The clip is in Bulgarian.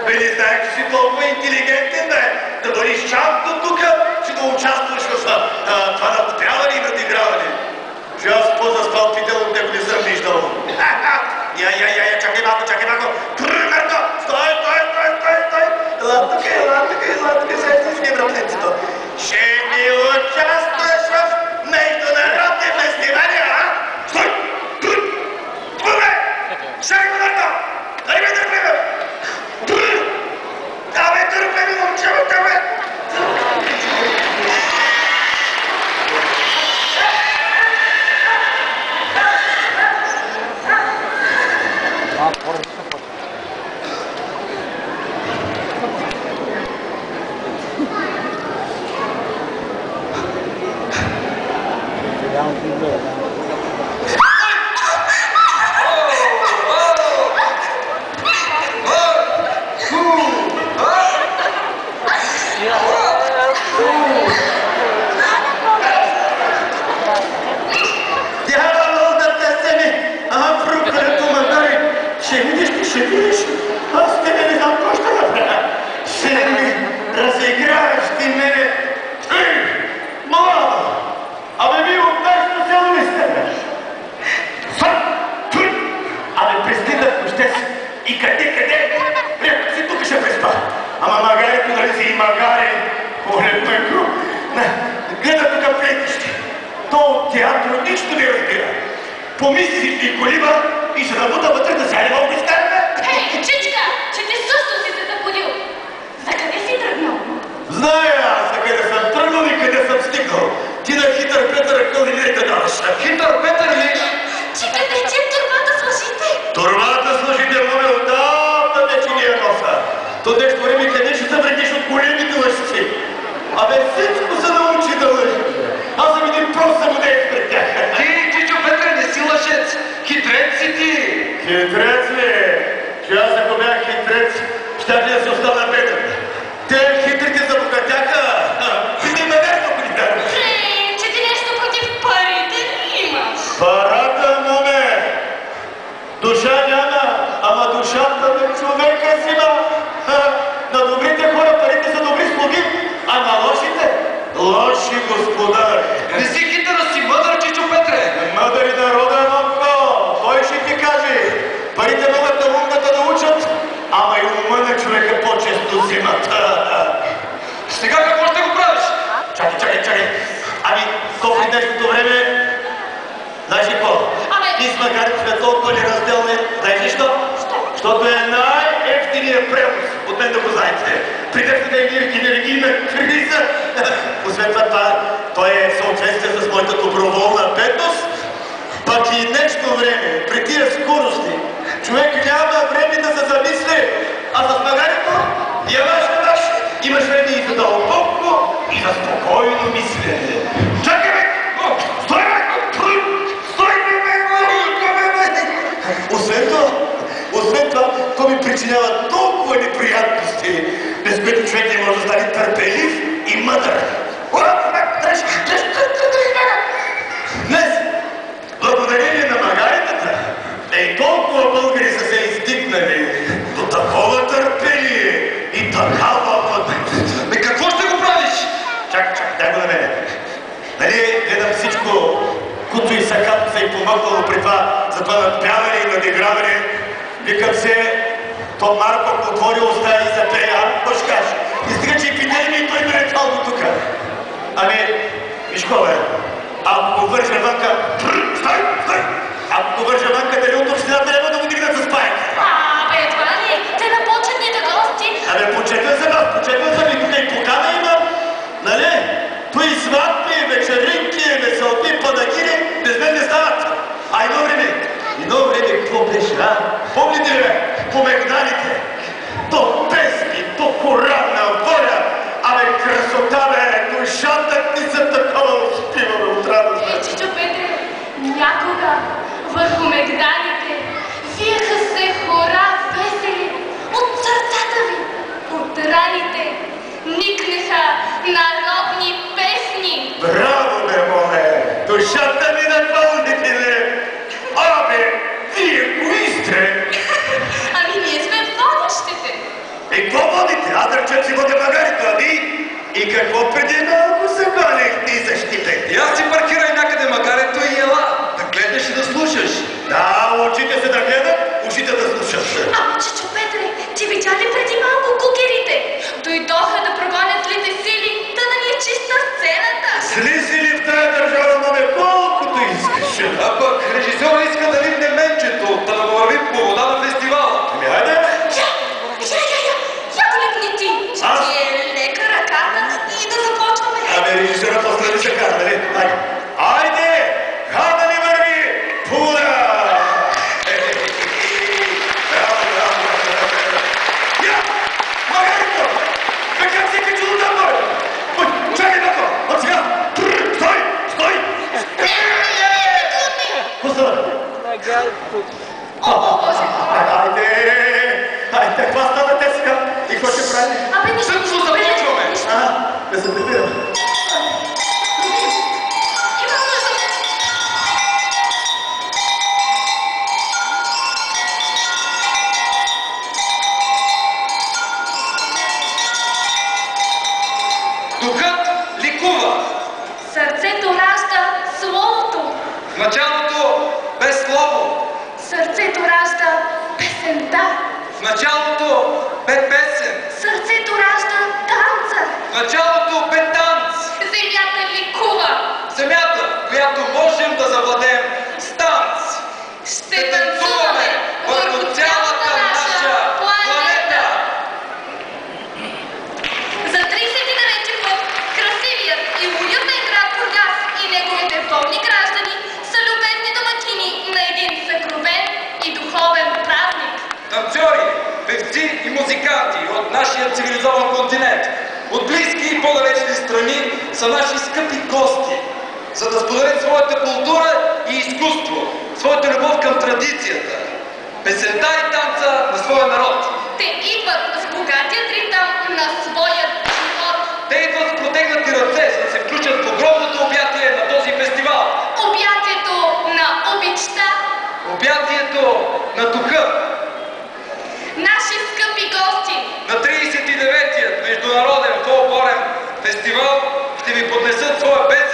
Бе, не знаех, че си толкова интелигентен, бе. Да дойдеш чак до тук, че да участваш в това напотряване и надиграване. Че аз по-заспал пител от него не съм виждал. Я, чакай малко. Тръгърка! Стой! Ела тук, сега си братлецето. Ще ми участваш в международни фестивали, а? Стой! Добре! Шай го нарка! Дай ме търпеме! Давай търпеме, момче, бе! Ще видиш, аз тебе не знам какво ще направя. Ще ми разиграваш ти мене. Мама! Абе ви от нашето село ли сте, бе? Абе пристигнах в нощта си. И къде? Пряко си тук ще преспа. Ама магарето, нали си и магаре? Поглед ме круг. Гледа тук плетище. То от театро нищо не разбира. Помисли си и колиба и ще набута вътре да сяде малко изкараме. Ей, чичка, че ти също си се забудил. За къде си тръгнал? Зная аз за къде съм тръгнал и къде съм стигнал. Ти на хитър Петър акъл не ми да даваш. Хитър Петър ли? Чика, тече турбата с лъжите. Турбата с лъжите, моме, отдавна тече ни я носа. То нещо време къде ще се вредиш от големите лъжци. Абе всичко се научи да лъжи. Аз съм един прост самодеец пред тях. Ти, Чичо Петре, не си лъжец. Хитрец си ти. Хитрец ли? Че аз ако бях хитрец, щях ли да си остана беден? Те хитрите забогатяха. Види ме верно, приятел. Че ти нещо против парите имаш. Парата, моме. Душа няма, ама душата на човека си има. На добрите хора парите са добри слуги, а на лошите лоши господари. Не си хитър, а си мъдър, Чичо Петре. Мъдър и народа, Нонко, той ще ти каже. Парите могат да умната да учат, ама и ума на човека по-често взимат. Сега какво ще го правиш? Чакай. Ами, то при днешното време, знаеш ли какво? Ние с магарите сме толкова неразделни, знаеш ли що? Защото е най-ефтиният превоз, от мен да го знаете. При днешната енергийна криза, освен това, той е съответствие с моята доброволна бедност, пък и днешно време, при тия скорости, човек няма време да се замисли, а с магарето имаш време и за дълбоко, и за спокойно мислене. Чакай, бе! Стой, бе! Освен това, то ми причинява толкова неприятности, без които човек не може да стане търпелив и мъдър. Днес, благодарение на магаритата, толкова българи са се издигнали до такова търпение и такава мъдрост. Бе, какво ще го правиш? Чакай, дай го на мене. Нали, гледам всичко, куто и сакато се е помъкнало при това, за това надпяване и надиграване. Викам се, то Марко отвори уста и запея, башкаш. И стига, че епидемия и той ме е цяло до тука. Ами, виж бе, ако го вържа вънка, стой! Ако го вържа вънка, дали от общината няма да го дигнат с паек. Бе, това ли? Те на почетните гости. Абе, почетен съм и тук и покана имам, нали? Той сватби, вечеринки, веселби, панагири, без мен не стават. А едно време, какво беше, а? Помните ли, бе? По Мегданите. То песни, то коранна воля. Абе, красота, бе, душата ти са такова успива, от радост. Чичо Петре, някога върху Мегданите виеха се хора весели от сърцата ви, от раните никнеха народни песни. Браво, бе, моме! Душата ми напълните, бе! Абе, вие кои сте? Ами ние сме воля. дърчат си вътре магарито, аби? И какво преди малко се хвалих ти за щипе? И аз си паркирай някъде магарето и ела. Да гледаш и да слушаш. Да, очите се да гледат, ушите да слушат. Ами, чичо Петре, ти видя ли преди малко кукерите? Дойдоха да прогонят злите сили, да нали е чиста сцената. Зли сили в тая държава, маме, колкото искаш. А пък режисьор иска да липне менчето, да го върви по вода на фестивала. Ами хайде. Я го липни ти, че Аз? ти е лека ръката и да започваме. Ами режисьорът острави се кара, нали? Айде. Айде! Хана ни върви! Пуда! Браво, браво, браво. Я! Магарито! Как се качи до там, бой? Чакай, Мако! От сега! Стой! Стой! Какво става? О, Боже! Айде! Айде, каква стана те сега? И какво ще правиш? Абе, нищо, Също започваме. Да се дебирам. Имам нужда. Духът ликува. Сърцето ражда словото. В началото без слово. Сърцето ражда песента. В началото бе песен. Сърцето ражда танца. В началото бе танц. Земята ликува. Земята, която можем да завладеем с танц. Ще танцуваме върху цялата наша планета. За 39 път красивият и уютен град Бургас и неговите водни граждани са любезни домакини на един съкровен и духовен празник. Танцори, певци и музиканти от нашия цивилизован континент, от близки и по-далечни страни са наши скъпи гости, за да споделят своята култура и изкуство, своята любов към традицията, песента и танца на своя народ. Те идват с богатият ритъм на своят живот. Те идват с протегнати ръце, за да се включат в огромното обятие на този фестивал. Обятието на обичта. Обятието на духа. Наши скъпи гости. На 39-тият международен фолклорен фестивал ще ви поднесат своя песен